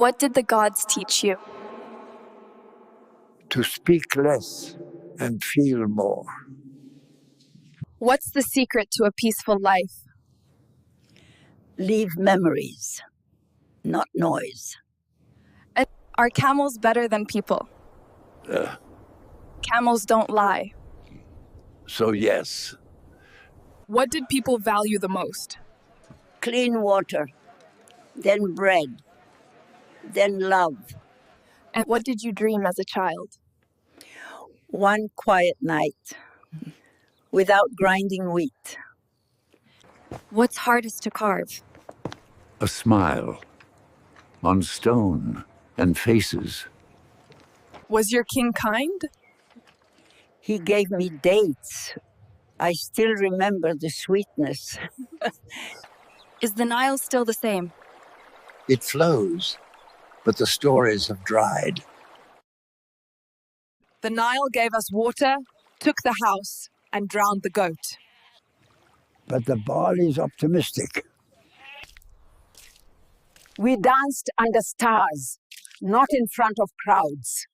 What did the gods teach you? To speak less and feel more. What's the secret to a peaceful life? Leave memories, not noise. And are camels better than people? Camels don't lie. So yes, What did people value the most? Clean water, then bread, then love. And what did you dream as a child? One quiet night, without grinding wheat. What's hardest to carve? a smile on stone and faces. Was your king kind? He gave me dates. I still remember the sweetness. Is the Nile still the same? It flows, but the stories have dried. The Nile gave us water, took the house, and drowned the goat. But the barley's optimistic. We danced under stars, not in front of crowds.